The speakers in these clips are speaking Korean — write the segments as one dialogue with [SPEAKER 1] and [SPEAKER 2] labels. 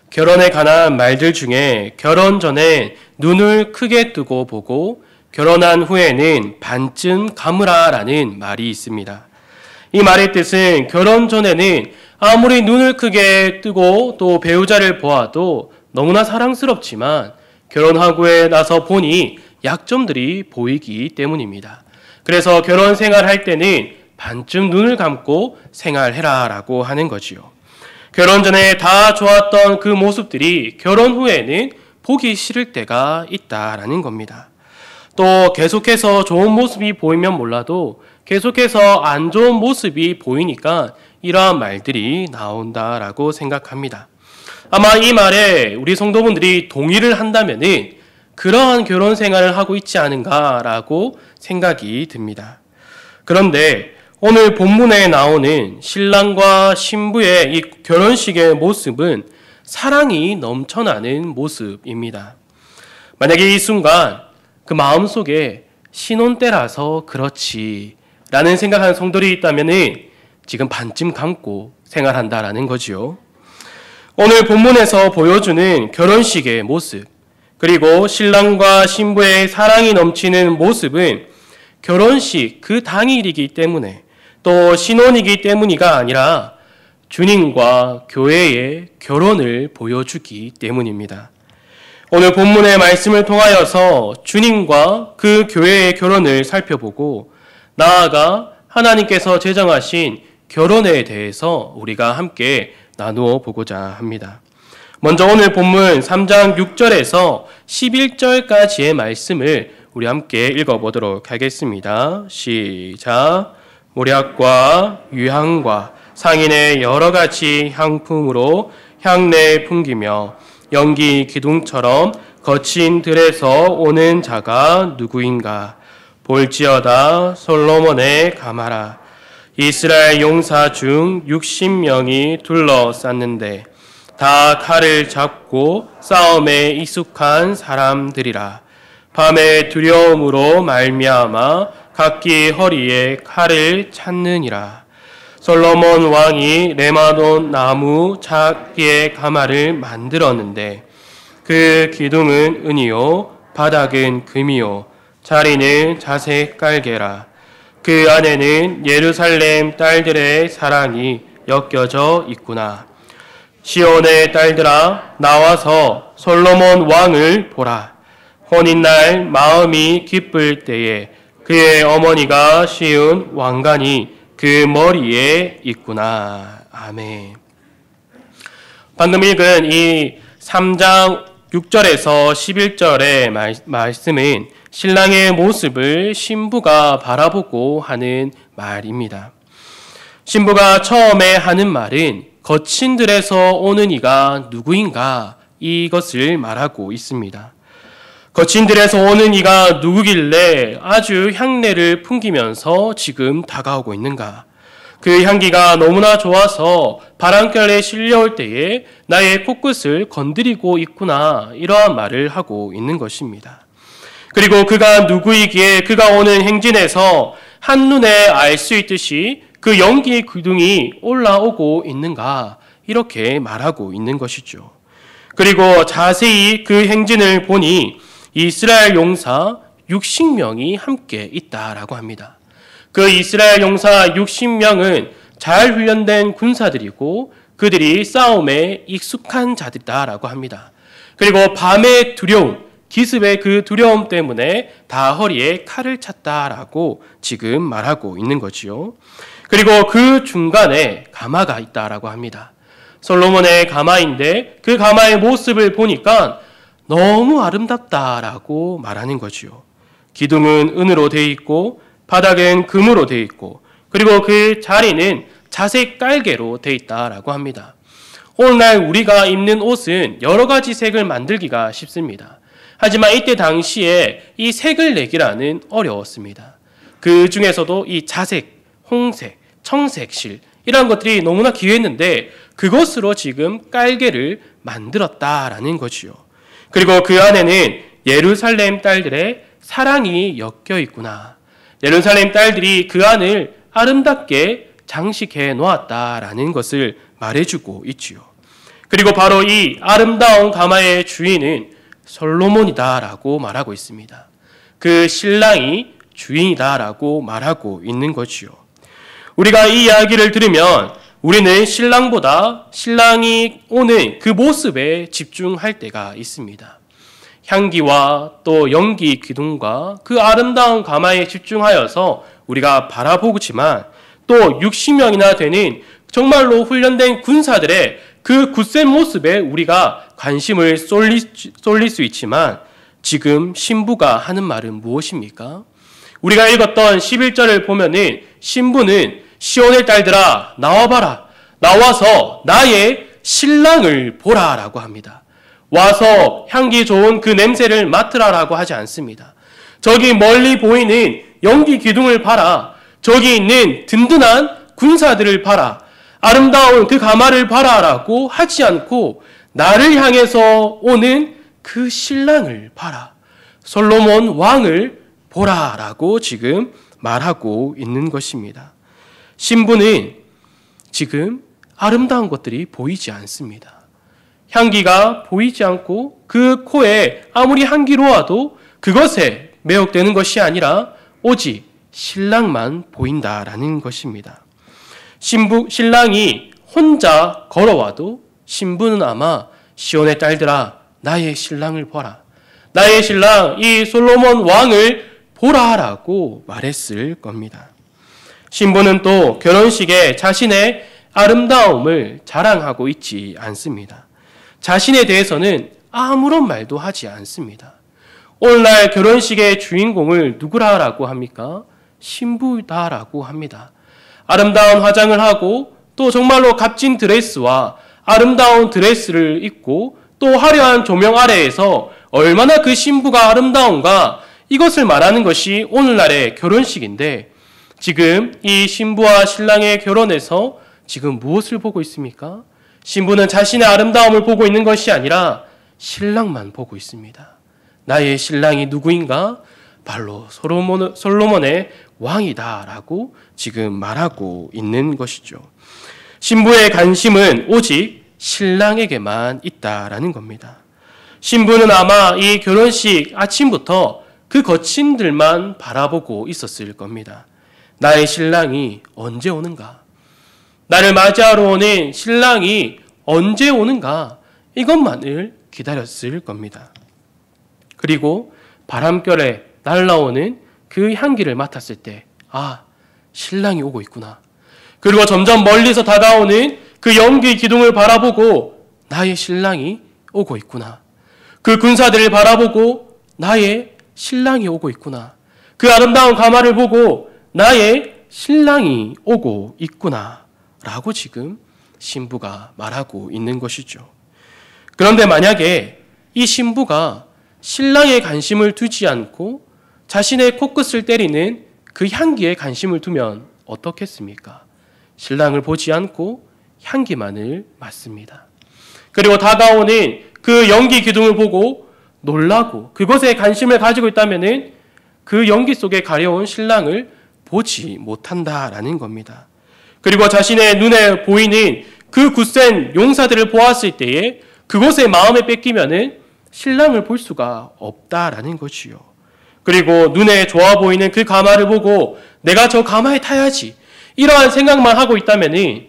[SPEAKER 1] 결혼에 관한 말들 중에 결혼 전에 눈을 크게 뜨고 보고 결혼한 후에는 반쯤 감으라라는 말이 있습니다. 이 말의 뜻은 결혼 전에는 아무리 눈을 크게 뜨고 또 배우자를 보아도 너무나 사랑스럽지만 결혼하고 나서 보니 약점들이 보이기 때문입니다. 그래서 결혼 생활할 때는 반쯤 눈을 감고 생활해라라고 하는 거지요. 결혼 전에 다 좋았던 그 모습들이 결혼 후에는 보기 싫을 때가 있다라는 겁니다. 또 계속해서 좋은 모습이 보이면 몰라도 계속해서 안 좋은 모습이 보이니까 이러한 말들이 나온다라고 생각합니다. 아마 이 말에 우리 성도분들이 동의를 한다면은 그러한 결혼 생활을 하고 있지 않은가라고 생각이 듭니다. 그런데 오늘 본문에 나오는 신랑과 신부의 이 결혼식의 모습은 사랑이 넘쳐나는 모습입니다. 만약에 이 순간 그 마음속에 신혼 때라서 그렇지 라는 생각하는 성도들이 있다면 지금 반쯤 감고 생활한다라는 거지요. 오늘 본문에서 보여주는 결혼식의 모습, 그리고 신랑과 신부의 사랑이 넘치는 모습은 결혼식 그 당일이기 때문에 또 신혼이기 때문이가 아니라 주님과 교회의 결혼을 보여주기 때문입니다. 오늘 본문의 말씀을 통하여서 주님과 그 교회의 결혼을 살펴보고 나아가 하나님께서 제정하신 결혼에 대해서 우리가 함께 나누어 보고자 합니다. 먼저 오늘 본문 3장 6절에서 11절까지의 말씀을 우리 함께 읽어보도록 하겠습니다. 시작. 모략과 유향과 상인의 여러 가지 향품으로 향내 풍기며 연기 기둥처럼 거친 들에서 오는 자가 누구인가? 볼지어다 솔로몬의 가마라. 이스라엘 용사 중 60명이 둘러쌌는데 다 칼을 잡고 싸움에 익숙한 사람들이라. 밤의 두려움으로 말미암아 각기 허리에 칼을 찾느니라. 솔로몬 왕이 레바논 나무 작기의 가마를 만들었는데 그 기둥은 은이요 바닥은 금이요 자리는 자색 깔개라. 그 안에는 예루살렘 딸들의 사랑이 엮여져 있구나. 시온의 딸들아 나와서 솔로몬 왕을 보라. 혼인날 마음이 기쁠 때에 그의 어머니가 씌운 왕관이 그 머리에 있구나. 아멘. 방금 읽은 이 3장 6절에서 11절의 말씀은 신랑의 모습을 신부가 바라보고 하는 말입니다. 신부가 처음에 하는 말은 거친 들에서 오는 이가 누구인가 이것을 말하고 있습니다. 거친 들에서 오는 이가 누구길래 아주 향내를 풍기면서 지금 다가오고 있는가? 그 향기가 너무나 좋아서 바람결에 실려올 때에 나의 코끝을 건드리고 있구나 이러한 말을 하고 있는 것입니다. 그리고 그가 누구이기에 그가 오는 행진에서 한눈에 알 수 있듯이 그 연기의 기둥이 올라오고 있는가 이렇게 말하고 있는 것이죠. 그리고 자세히 그 행진을 보니 이스라엘 용사 60명이 함께 있다라고 합니다. 그 이스라엘 용사 60명은 잘 훈련된 군사들이고 그들이 싸움에 익숙한 자들이다라고 합니다. 그리고 밤의 두려움, 기습의 그 두려움 때문에 다 허리에 칼을 찼다라고 지금 말하고 있는 거지요. 그리고 그 중간에 가마가 있다라고 합니다. 솔로몬의 가마인데 그 가마의 모습을 보니까 너무 아름답다라고 말하는 거지요. 기둥은 은으로 되어 있고 바닥은 금으로 되어 있고 그리고 그 자리는 자색 깔개로 되어 있다라고 합니다. 오늘날 우리가 입는 옷은 여러 가지 색을 만들기가 쉽습니다. 하지만 이때 당시에 이 색을 내기라는 어려웠습니다. 그 중에서도 이 자색, 홍색, 청색 실 이런 것들이 너무나 귀했는데 그것으로 지금 깔개를 만들었다라는 것이요. 그리고 그 안에는 예루살렘 딸들의 사랑이 엮여 있구나. 예루살렘 딸들이 그 안을 아름답게 장식해 놓았다라는 것을 말해주고 있지요. 그리고 바로 이 아름다운 가마의 주인은 솔로몬이다라고 말하고 있습니다. 그 신랑이 주인이다라고 말하고 있는 거지요. 우리가 이 이야기를 들으면 우리는 신랑보다 신랑이 오는 그 모습에 집중할 때가 있습니다. 향기와 또 연기 기둥과 그 아름다운 가마에 집중하여서 우리가 바라보지만 또 60명이나 되는 정말로 훈련된 군사들의 그 굳센 모습에 우리가 관심을 쏠릴 수 있지만 지금 신부가 하는 말은 무엇입니까? 우리가 읽었던 11절을 보면은 신부는 시온의 딸들아 나와봐라. 나와서 나의 신랑을 보라라고 합니다. 와서 향기 좋은 그 냄새를 맡으라라고 하지 않습니다. 저기 멀리 보이는 연기 기둥을 봐라. 저기 있는 든든한 군사들을 봐라. 아름다운 그 가마를 봐라라고 하지 않고 나를 향해서 오는 그 신랑을 봐라. 솔로몬 왕을 보라라고 지금 말하고 있는 것입니다. 신부는 지금 아름다운 것들이 보이지 않습니다. 향기가 보이지 않고 그 코에 아무리 향기로워도 그것에 매혹되는 것이 아니라 오직 신랑만 보인다라는 것입니다. 신랑이 혼자 걸어와도 신부는 아마 시온의 딸들아 나의 신랑을 보라. 나의 신랑 이 솔로몬 왕을 보라라고 말했을 겁니다. 신부는 또 결혼식에 자신의 아름다움을 자랑하고 있지 않습니다. 자신에 대해서는 아무런 말도 하지 않습니다. 오늘날 결혼식의 주인공을 누구라고 합니까? 신부다라고 합니다. 아름다운 화장을 하고 또 정말로 값진 드레스와 아름다운 드레스를 입고 또 화려한 조명 아래에서 얼마나 그 신부가 아름다운가 이것을 말하는 것이 오늘날의 결혼식인데 지금 이 신부와 신랑의 결혼에서 지금 무엇을 보고 있습니까? 신부는 자신의 아름다움을 보고 있는 것이 아니라 신랑만 보고 있습니다. 나의 신랑이 누구인가? 바로 솔로몬의 왕이다라고 지금 말하고 있는 것이죠. 신부의 관심은 오직 신랑에게만 있다라는 겁니다. 신부는 아마 이 결혼식 아침부터 그 거친들만 바라보고 있었을 겁니다. 나의 신랑이 언제 오는가? 나를 맞이하러 오는 신랑이 언제 오는가? 이것만을 기다렸을 겁니다. 그리고 바람결에 날라오는 그 향기를 맡았을 때, 아, 신랑이 오고 있구나. 그리고 점점 멀리서 다가오는 그 연기 기둥을 바라보고 나의 신랑이 오고 있구나. 그 군사들을 바라보고 나의 신랑이 오고 있구나. 그 아름다운 가마를 보고 나의 신랑이 오고 있구나. 라고 지금 신부가 말하고 있는 것이죠. 그런데 만약에 이 신부가 신랑의 관심을 두지 않고 자신의 코끝을 때리는 그 향기에 관심을 두면 어떻겠습니까? 신랑을 보지 않고 향기만을 맡습니다. 그리고 다가오는 그 연기 기둥을 보고 놀라고 그것에 관심을 가지고 있다면 그 연기 속에 가려운 신랑을 보지 못한다라는 겁니다. 그리고 자신의 눈에 보이는 그 굳센 용사들을 보았을 때에 그것에 마음에 뺏기면은 신랑을 볼 수가 없다라는 것이요. 그리고 눈에 좋아 보이는 그 가마를 보고 내가 저 가마에 타야지 이러한 생각만 하고 있다면은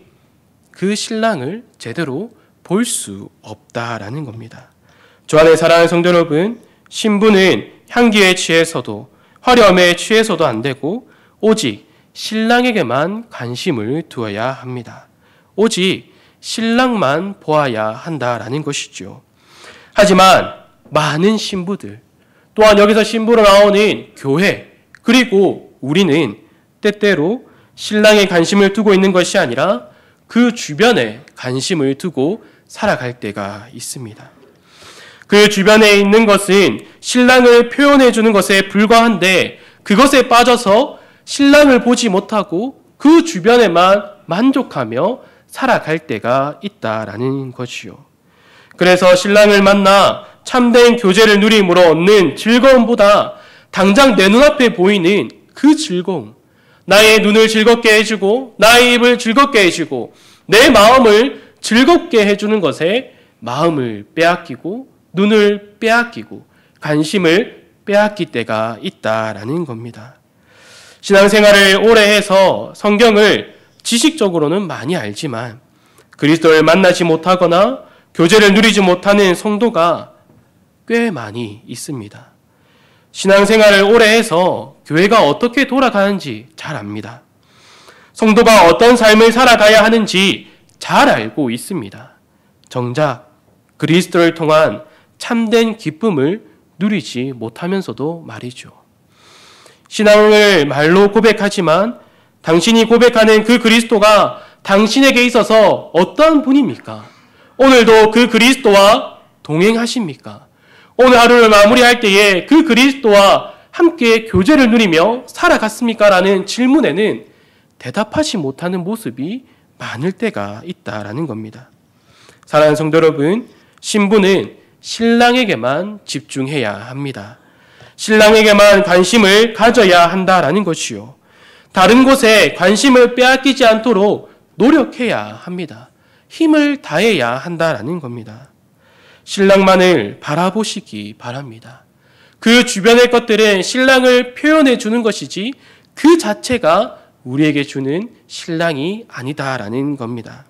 [SPEAKER 1] 그 신랑을 제대로 볼 수 없다라는 겁니다. 주 안에 사랑하는 성도 여러분, 신부는 향기에 취해서도 화려함에 취해서도 안 되고 오직 신랑에게만 관심을 두어야 합니다. 오직 신랑만 보아야 한다라는 것이죠. 하지만 많은 신부들, 또한 여기서 신부로 나오는 교회, 그리고 우리는 때때로 신랑에 관심을 두고 있는 것이 아니라 그 주변에 관심을 두고 살아갈 때가 있습니다. 그 주변에 있는 것은 신랑을 표현해 주는 것에 불과한데 그것에 빠져서 신랑을 보지 못하고 그 주변에만 만족하며 살아갈 때가 있다라는 것이요. 그래서 신랑을 만나 참된 교제를 누림으로 얻는 즐거움보다 당장 내 눈앞에 보이는 그 즐거움, 나의 눈을 즐겁게 해주고 나의 입을 즐겁게 해주고 내 마음을 즐겁게 해주는 것에 마음을 빼앗기고 눈을 빼앗기고 관심을 빼앗길 때가 있다라는 겁니다. 신앙생활을 오래 해서 성경을 지식적으로는 많이 알지만 그리스도를 만나지 못하거나 교제를 누리지 못하는 성도가 꽤 많이 있습니다. 신앙생활을 오래 해서 교회가 어떻게 돌아가는지 잘 압니다. 성도가 어떤 삶을 살아가야 하는지 잘 알고 있습니다. 정작 그리스도를 통한 참된 기쁨을 누리지 못하면서도 말이죠. 신앙을 말로 고백하지만 당신이 고백하는 그 그리스도가 당신에게 있어서 어떤 분입니까? 오늘도 그 그리스도와 동행하십니까? 오늘 하루를 마무리할 때에 그 그리스도와 함께 교제를 누리며 살아갔습니까? 라는 질문에는 대답하지 못하는 모습이 많을 때가 있다라는 겁니다. 사랑하는 성도 여러분, 신부는 신랑에게만 집중해야 합니다. 신랑에게만 관심을 가져야 한다라는 것이요. 다른 곳에 관심을 빼앗기지 않도록 노력해야 합니다. 힘을 다해야 한다라는 겁니다. 신랑만을 바라보시기 바랍니다. 그 주변의 것들은 신랑을 표현해 주는 것이지 그 자체가 우리에게 주는 신랑이 아니다라는 겁니다.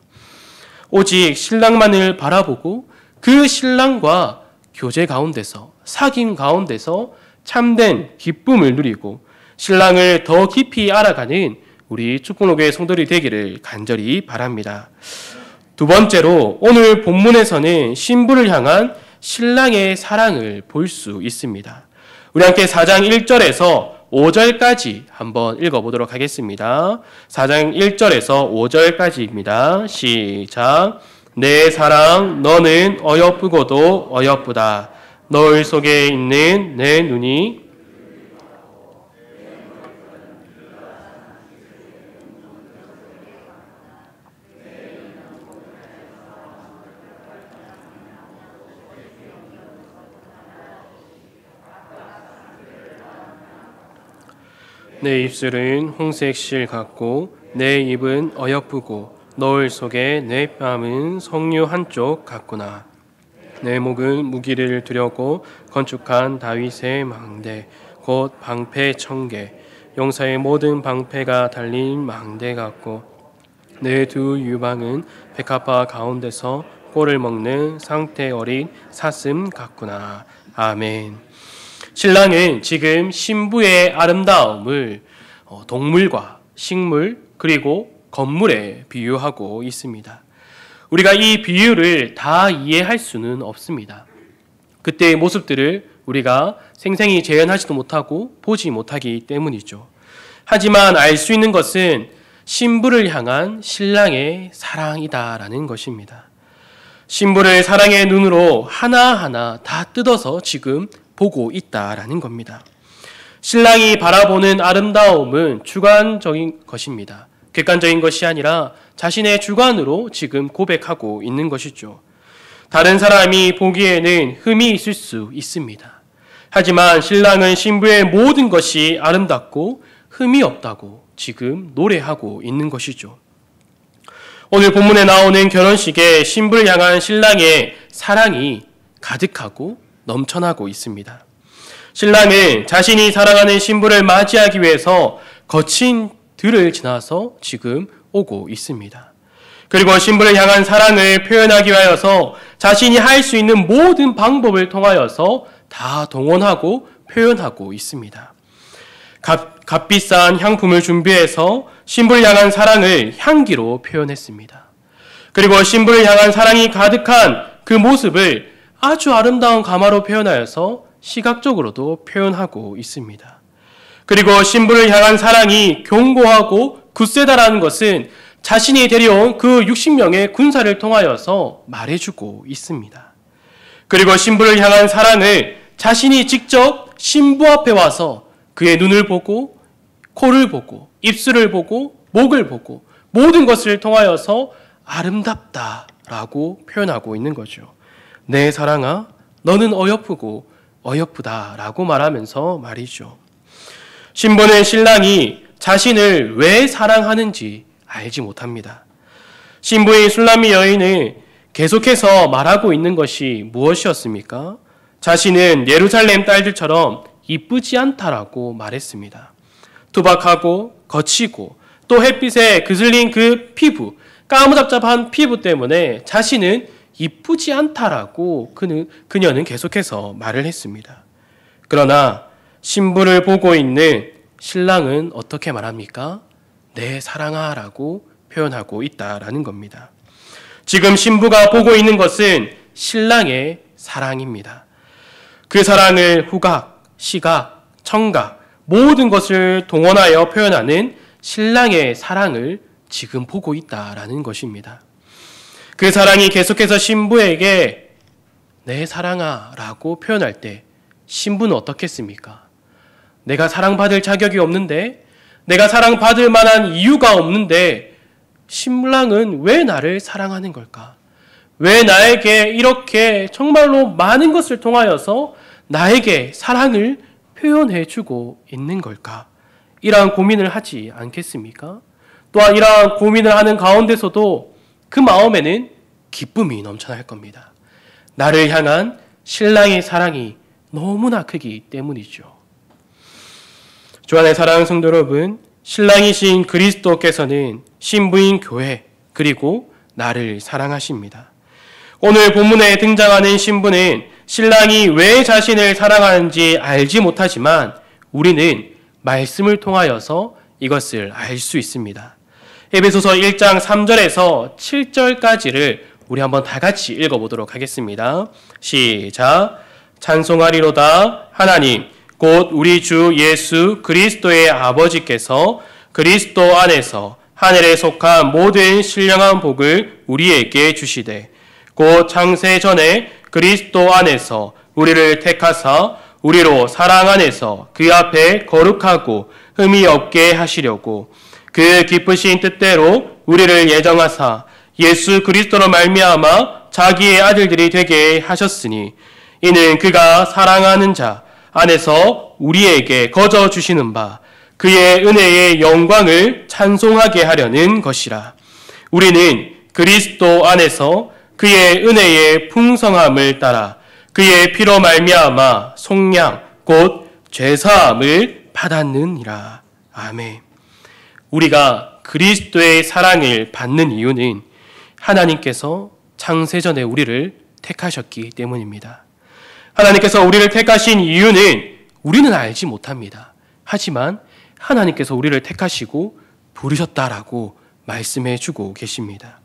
[SPEAKER 1] 오직 신랑만을 바라보고 그 신랑과 교제 가운데서 사귐 가운데서 참된 기쁨을 누리고 신랑을 더 깊이 알아가는 우리 축복로교회 성도들이 되기를 간절히 바랍니다. 두 번째로 오늘 본문에서는 신부를 향한 신랑의 사랑을 볼 수 있습니다. 우리 함께 4장 1절에서 5절까지 한번 읽어보도록 하겠습니다. 4장 1절에서 5절까지입니다. 시작. 내 사랑 너는 어여쁘고도 어여쁘다. 너울 속에 있는 내 눈이 내 입술은 홍색 실 같고 내 입은 어여쁘고 너울 속에 내 뺨은 석류 한쪽 같구나. 내 목은 무기를 두려고 건축한 다윗의 망대 곧 방패 1000개 용사의 모든 방패가 달린 망대 같고 내 두 유방은 백합화 가운데서 꼴을 먹는 상태 어린 사슴 같구나. 아멘. 신랑은 지금 신부의 아름다움을 동물과 식물 그리고 건물에 비유하고 있습니다. 우리가 이 비유를 다 이해할 수는 없습니다. 그때의 모습들을 우리가 생생히 재현하지도 못하고 보지 못하기 때문이죠. 하지만 알 수 있는 것은 신부를 향한 신랑의 사랑이다라는 것입니다. 신부를 사랑의 눈으로 하나하나 다 뜯어서 지금 보고 있다라는 겁니다. 신랑이 바라보는 아름다움은 주관적인 것입니다. 객관적인 것이 아니라 자신의 주관으로 지금 고백하고 있는 것이죠. 다른 사람이 보기에는 흠이 있을 수 있습니다. 하지만 신랑은 신부의 모든 것이 아름답고 흠이 없다고 지금 노래하고 있는 것이죠. 오늘 본문에 나오는 결혼식에 신부를 향한 신랑의 사랑이 가득하고 넘쳐나고 있습니다. 신랑은 자신이 사랑하는 신부를 맞이하기 위해서 거친 들을 지나서 지금 오고 있습니다. 그리고 신부를 향한 사랑을 표현하기 위하여서 자신이 할 수 있는 모든 방법을 통하여서 다 동원하고 표현하고 있습니다. 값비싼 향품을 준비해서 신부를 향한 사랑을 향기로 표현했습니다. 그리고 신부를 향한 사랑이 가득한 그 모습을 아주 아름다운 가마로 표현하여서 시각적으로도 표현하고 있습니다. 그리고 신부를 향한 사랑이 견고하고 굳세다라는 것은 자신이 데려온 그 60명의 군사를 통하여서 말해주고 있습니다. 그리고 신부를 향한 사랑을 자신이 직접 신부 앞에 와서 그의 눈을 보고 코를 보고 입술을 보고 목을 보고 모든 것을 통하여서 아름답다라고 표현하고 있는 거죠. 내 사랑아, 너는 어여쁘고 어여쁘다라고 말하면서 말이죠. 신부는 신랑이 자신을 왜 사랑하는지 알지 못합니다. 신부인 술람미 여인은 계속해서 말하고 있는 것이 무엇이었습니까? 자신은 예루살렘 딸들처럼 이쁘지 않다라고 말했습니다. 투박하고 거치고 또 햇빛에 그슬린 그 피부, 까무잡잡한 피부 때문에 자신은 이쁘지 않다라고 그녀는 계속해서 말을 했습니다. 그러나 신부를 보고 있는 신랑은 어떻게 말합니까? 내 사랑아라고 표현하고 있다라는 겁니다. 지금 신부가 보고 있는 것은 신랑의 사랑입니다. 그 사랑을 후각, 시각, 청각 모든 것을 동원하여 표현하는 신랑의 사랑을 지금 보고 있다라는 것입니다. 그 사랑이 계속해서 신부에게 내 사랑아 라고 표현할 때 신부는 어떻겠습니까? 내가 사랑받을 자격이 없는데, 내가 사랑받을 만한 이유가 없는데 신랑은 왜 나를 사랑하는 걸까? 왜 나에게 이렇게 정말로 많은 것을 통하여서 나에게 사랑을 표현해주고 있는 걸까? 이러한 고민을 하지 않겠습니까? 또한 이러한 고민을 하는 가운데서도 그 마음에는 기쁨이 넘쳐날 겁니다. 나를 향한 신랑의 사랑이 너무나 크기 때문이죠. 주안의 사랑하는 성도 여러분, 신랑이신 그리스도께서는 신부인 교회 그리고 나를 사랑하십니다. 오늘 본문에 등장하는 신부는 신랑이 왜 자신을 사랑하는지 알지 못하지만 우리는 말씀을 통하여서 이것을 알 수 있습니다. 에베소서 1장 3절에서 7절까지를 우리 한번 다 같이 읽어보도록 하겠습니다. 시작. 찬송하리로다 하나님 곧 우리 주 예수 그리스도의 아버지께서 그리스도 안에서 하늘에 속한 모든 신령한 복을 우리에게 주시되 곧 창세 전에 그리스도 안에서 우리를 택하사 우리로 사랑 안에서 그 앞에 거룩하고 흠이 없게 하시려고 그 기쁘신 뜻대로 우리를 예정하사 예수 그리스도로 말미암아 자기의 아들들이 되게 하셨으니 이는 그가 사랑하는 자 안에서 우리에게 거저 주시는 바 그의 은혜의 영광을 찬송하게 하려는 것이라. 우리는 그리스도 안에서 그의 은혜의 풍성함을 따라 그의 피로 말미암아 속량 곧 죄사함을 받았느니라. 아멘. 우리가 그리스도의 사랑을 받는 이유는 하나님께서 창세전에 우리를 택하셨기 때문입니다. 하나님께서 우리를 택하신 이유는 우리는 알지 못합니다. 하지만 하나님께서 우리를 택하시고 부르셨다라고 말씀해 주고 계십니다.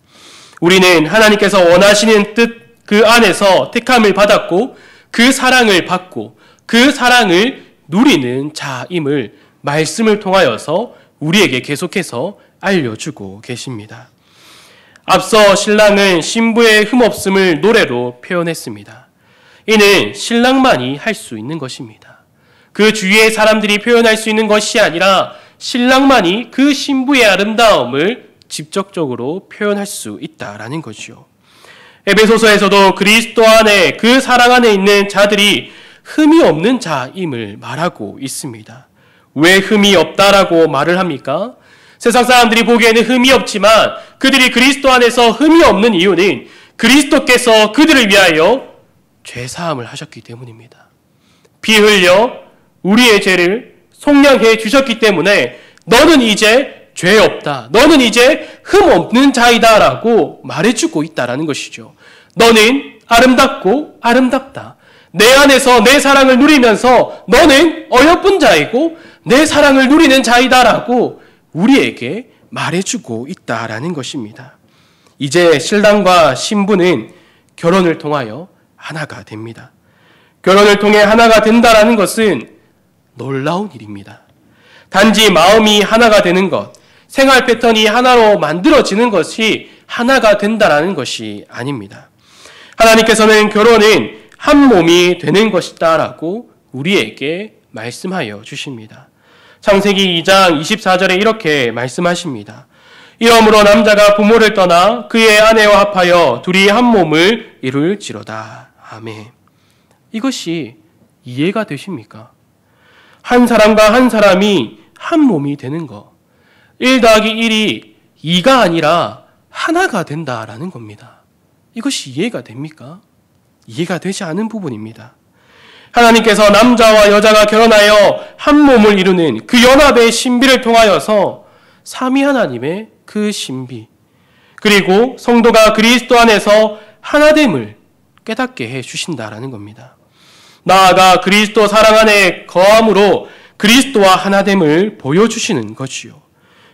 [SPEAKER 1] 우리는 하나님께서 원하시는 뜻 그 안에서 택함을 받았고 그 사랑을 받고 그 사랑을 누리는 자임을 말씀을 통하여서 우리에게 계속해서 알려주고 계십니다. 앞서 신랑은 신부의 흠없음을 노래로 표현했습니다. 이는 신랑만이 할 수 있는 것입니다. 그 주위의 사람들이 표현할 수 있는 것이 아니라 신랑만이 그 신부의 아름다움을 직접적으로 표현할 수 있다라는 것이요. 에베소서에서도 그리스도 안에 그 사랑 안에 있는 자들이 흠이 없는 자임을 말하고 있습니다. 왜 흠이 없다라고 말을 합니까? 세상 사람들이 보기에는 흠이 없지만 그들이 그리스도 안에서 흠이 없는 이유는 그리스도께서 그들을 위하여 죄사함을 하셨기 때문입니다. 피 흘려 우리의 죄를 속량해 주셨기 때문에 너는 이제 죄 없다. 너는 이제 흠 없는 자이다 라고 말해주고 있다라는 것이죠. 너는 아름답고 아름답다. 내 안에서 내 사랑을 누리면서 너는 어여쁜 자이고 내 사랑을 누리는 자이다 라고 우리에게 말해주고 있다라는 것입니다. 이제 신랑과 신부는 결혼을 통하여 하나가 됩니다. 결혼을 통해 하나가 된다라는 것은 놀라운 일입니다. 단지 마음이 하나가 되는 것, 생활 패턴이 하나로 만들어지는 것이 하나가 된다라는 것이 아닙니다. 하나님께서는 결혼은 한 몸이 되는 것이다라고 우리에게 말씀하여 주십니다. 창세기 2장 24절에 이렇게 말씀하십니다. 이러므로 남자가 부모를 떠나 그의 아내와 합하여 둘이 한 몸을 이룰지로다. 아멘. 이것이 이해가 되십니까? 한 사람과 한 사람이 한 몸이 되는 것. 1 더하기 1이 2가 아니라 하나가 된다라는 겁니다. 이것이 이해가 됩니까? 이해가 되지 않은 부분입니다. 하나님께서 남자와 여자가 결혼하여 한 몸을 이루는 그 연합의 신비를 통하여서 삼위 하나님의 그 신비, 그리고 성도가 그리스도 안에서 하나됨을 깨닫게 해 주신다라는 겁니다. 나아가 그리스도 사랑 안에 거함으로 그리스도와 하나됨을 보여주시는 것이요.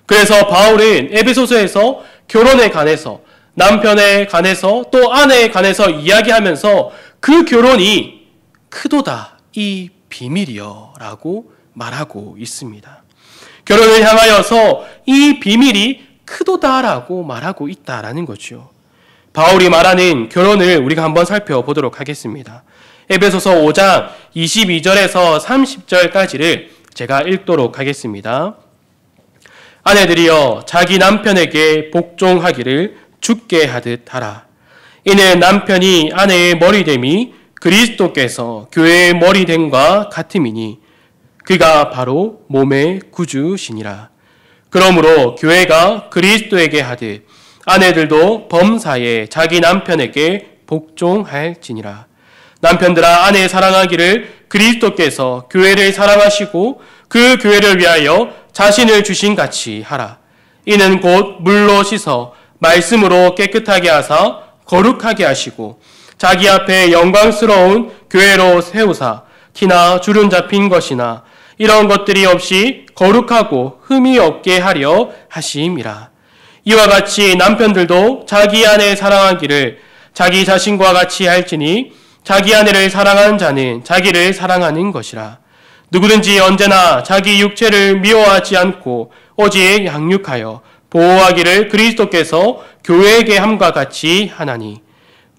[SPEAKER 1] 그래서 바울은 에베소서에서 결혼에 관해서, 남편에 관해서, 또 아내에 관해서 이야기하면서 그 결혼이 크도다 이 비밀이여 라고 말하고 있습니다. 결혼을 향하여서 이 비밀이 크도다라고 말하고 있다라는 거죠. 바울이 말하는 결혼을 우리가 한번 살펴보도록 하겠습니다. 에베소서 5장 22절에서 30절까지를 제가 읽도록 하겠습니다. 아내들이여 자기 남편에게 복종하기를 주께 하듯 하라. 이는 남편이 아내의 머리됨이 그리스도께서 교회의 머리됨과 같음이니 그가 바로 몸의 구주시니라. 그러므로 교회가 그리스도에게 하듯 아내들도 범사에 자기 남편에게 복종할지니라. 남편들아 아내 사랑하기를 그리스도께서 교회를 사랑하시고 그 교회를 위하여 자신을 주신 같이 하라. 이는 곧 물로 씻어 말씀으로 깨끗하게 하사 거룩하게 하시고 자기 앞에 영광스러운 교회로 세우사 티나 주름 잡힌 것이나 이런 것들이 없이 거룩하고 흠이 없게 하려 하심이라. 이와 같이 남편들도 자기 아내 사랑하기를 자기 자신과 같이 할지니 자기 아내를 사랑하는 자는 자기를 사랑하는 것이라. 누구든지 언제나 자기 육체를 미워하지 않고 오직 양육하여 보호하기를 그리스도께서 교회에게 함과 같이 하나니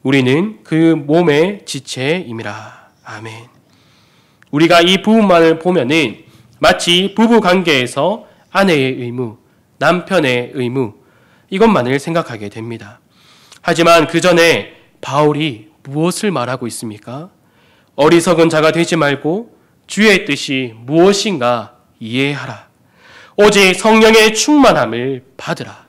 [SPEAKER 1] 우리는 그 몸의 지체임이라. 아멘. 우리가 이 부분만을 보면은 마치 부부 관계에서 아내의 의무, 남편의 의무 이것만을 생각하게 됩니다. 하지만 그 전에 바울이 무엇을 말하고 있습니까? 어리석은 자가 되지 말고 주의 뜻이 무엇인가 이해하라. 오직 성령의 충만함을 받으라.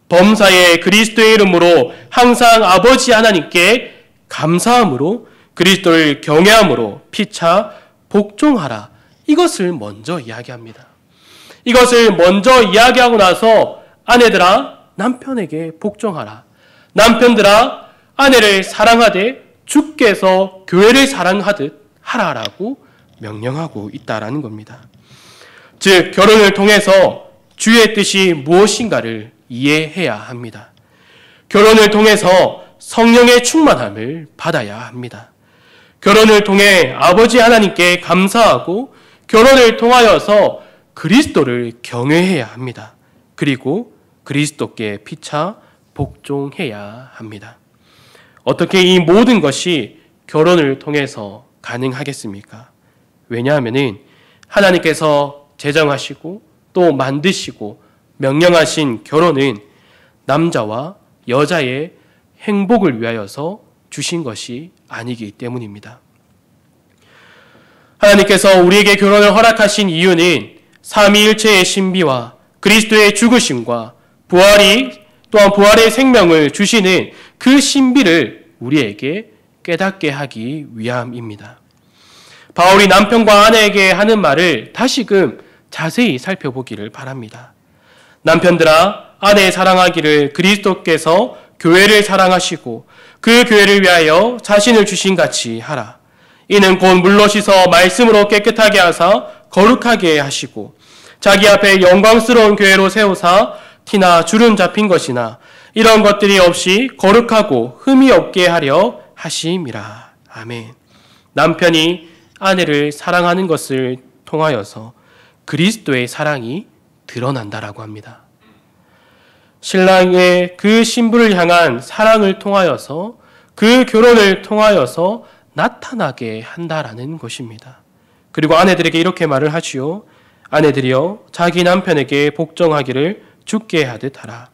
[SPEAKER 1] 범사에 그리스도의 이름으로 항상 아버지 하나님께 감사함으로 그리스도를 경외함으로 피차 복종하라. 이것을 먼저 이야기합니다. 이것을 먼저 이야기하고 나서 아내들아 남편에게 복종하라. 남편들아 아내를 사랑하되 주께서 교회를 사랑하듯 하라라고 명령하고 있다라는 겁니다. 즉 결혼을 통해서 주의 뜻이 무엇인가를 이해해야 합니다. 결혼을 통해서 성령의 충만함을 받아야 합니다. 결혼을 통해 아버지 하나님께 감사하고 결혼을 통하여서 그리스도를 경외해야 합니다. 그리고 그리스도께 피차 복종해야 합니다. 어떻게 이 모든 것이 결혼을 통해서 가능하겠습니까? 왜냐하면 하나님께서 제정하시고 또 만드시고 명령하신 결혼은 남자와 여자의 행복을 위하여서 주신 것이 아니기 때문입니다. 하나님께서 우리에게 결혼을 허락하신 이유는 삼위일체의 신비와 그리스도의 죽으심과 부활이 또한 부활의 생명을 주시는 그 신비를 우리에게 깨닫게 하기 위함입니다. 바울이 남편과 아내에게 하는 말을 다시금 자세히 살펴보기를 바랍니다. 남편들아 아내 사랑하기를 그리스도께서 교회를 사랑하시고 그 교회를 위하여 자신을 주신 같이 하라. 이는 곧 물로 씻어 말씀으로 깨끗하게 하사 거룩하게 하시고 자기 앞에 영광스러운 교회로 세우사 티나 주름 잡힌 것이나 이런 것들이 없이 거룩하고 흠이 없게 하려 하심이라. 아멘. 남편이 아내를 사랑하는 것을 통하여서 그리스도의 사랑이 드러난다라고 합니다. 신랑의 그 신부를 향한 사랑을 통하여서 그 결혼을 통하여서 나타나게 한다라는 것입니다. 그리고 아내들에게 이렇게 말을 하지요. 아내들이여 자기 남편에게 복종하기를 주께 하듯 하라.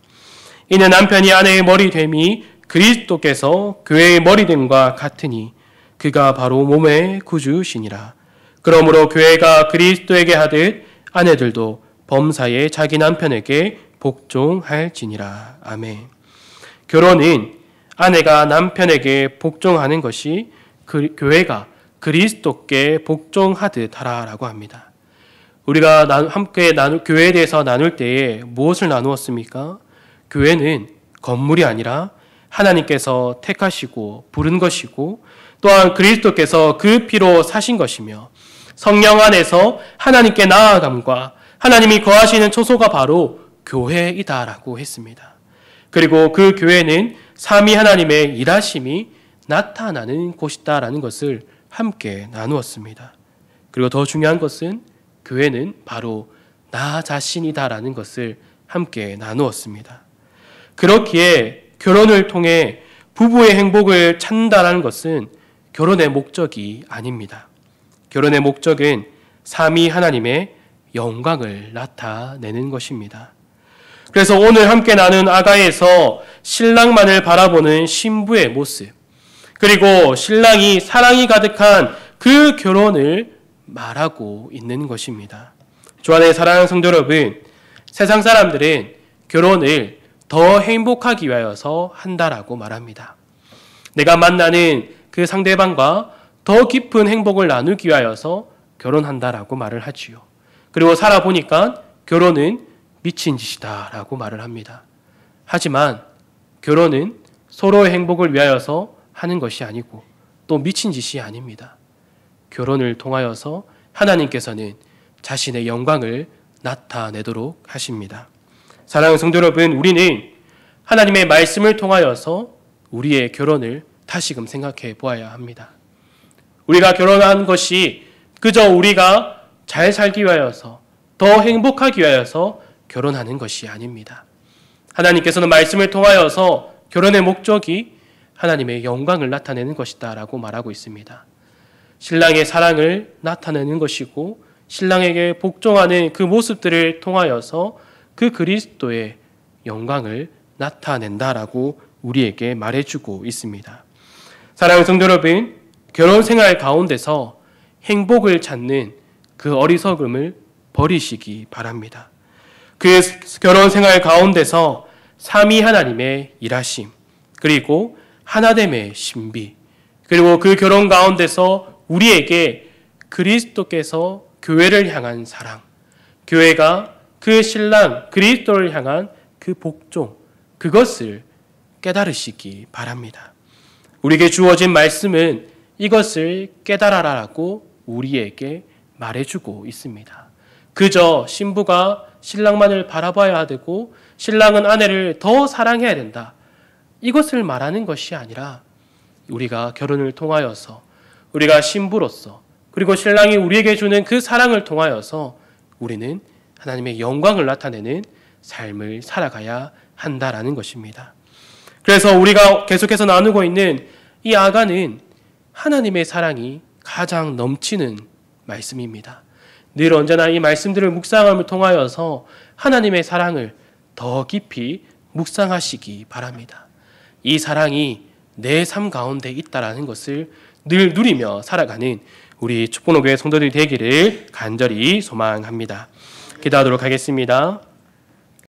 [SPEAKER 1] 이는 남편이 아내의 머리됨이 그리스도께서 교회의 머리됨과 같으니 그가 바로 몸의 구주시니라. 그러므로 교회가 그리스도에게 하듯 아내들도 범사에 자기 남편에게 복종할지니라. 아멘. 결혼은 아내가 남편에게 복종하는 것이 교회가 그리스도께 복종하듯 하라라고 합니다. 우리가 함께 교회에 대해서 나눌 때에 무엇을 나누었습니까? 교회는 건물이 아니라 하나님께서 택하시고 부른 것이고 또한 그리스도께서 그 피로 사신 것이며 성령 안에서 하나님께 나아감과 하나님이 거하시는 초소가 바로 교회이다라고 했습니다. 그리고 그 교회는 삼위 하나님의 일하심이 나타나는 곳이다라는 것을 함께 나누었습니다. 그리고 더 중요한 것은 교회는 바로 나 자신이다라는 것을 함께 나누었습니다. 그렇기에 결혼을 통해 부부의 행복을 찾는다라는 것은 결혼의 목적이 아닙니다. 결혼의 목적은 삼위 하나님의 영광을 나타내는 것입니다. 그래서 오늘 함께 나눈 아가에서 신랑만을 바라보는 신부의 모습, 그리고 신랑이 사랑이 가득한 그 결혼을 말하고 있는 것입니다. 주 안에 사랑하는 성도 여러분, 세상 사람들은 결혼을 더 행복하기 위하여서 한다라고 말합니다. 내가 만나는 그 상대방과 더 깊은 행복을 나누기 위하여서 결혼한다라고 말을 하지요. 그리고 살아보니까 결혼은 미친 짓이다라고 말을 합니다. 하지만 결혼은 서로의 행복을 위하여서 하는 것이 아니고 또 미친 짓이 아닙니다. 결혼을 통하여서 하나님께서는 자신의 영광을 나타내도록 하십니다. 사랑하는 성도 여러분, 우리는 하나님의 말씀을 통하여서 우리의 결혼을 다시금 생각해 보아야 합니다. 우리가 결혼한 것이 그저 우리가 잘 살기 위하여서 더 행복하기 위하여서 결혼하는 것이 아닙니다. 하나님께서는 말씀을 통하여서 결혼의 목적이 하나님의 영광을 나타내는 것이다 라고 말하고 있습니다. 신랑의 사랑을 나타내는 것이고 신랑에게 복종하는 그 모습들을 통하여서 그 그리스도의 영광을 나타낸다라고 우리에게 말해주고 있습니다. 사랑하는 성도 여러분, 결혼 생활 가운데서 행복을 찾는 그 어리석음을 버리시기 바랍니다. 그 결혼 생활 가운데서 삼위 하나님의 일하심, 그리고 하나됨의 신비, 그리고 그 결혼 가운데서 우리에게 그리스도께서 교회를 향한 사랑, 교회가 그 신랑 그리스도를 향한 그 복종, 그것을 깨달으시기 바랍니다. 우리에게 주어진 말씀은 이것을 깨달아라라고 우리에게 말해주고 있습니다. 그저 신부가 신랑만을 바라봐야 되고 신랑은 아내를 더 사랑해야 된다, 이것을 말하는 것이 아니라 우리가 결혼을 통하여서 우리가 신부로서 그리고 신랑이 우리에게 주는 그 사랑을 통하여서 우리는 하나님의 영광을 나타내는 삶을 살아가야 한다라는 것입니다. 그래서 우리가 계속해서 나누고 있는 이 아가는 하나님의 사랑이 가장 넘치는 말씀입니다. 늘 언제나 이 말씀들을 묵상함을 통하여서 하나님의 사랑을 더 깊이 묵상하시기 바랍니다. 이 사랑이 내 삶 가운데 있다라는 것을 늘 누리며 살아가는 우리 축복로교회 성도들이 되기를 간절히 소망합니다. 기도하도록 하겠습니다.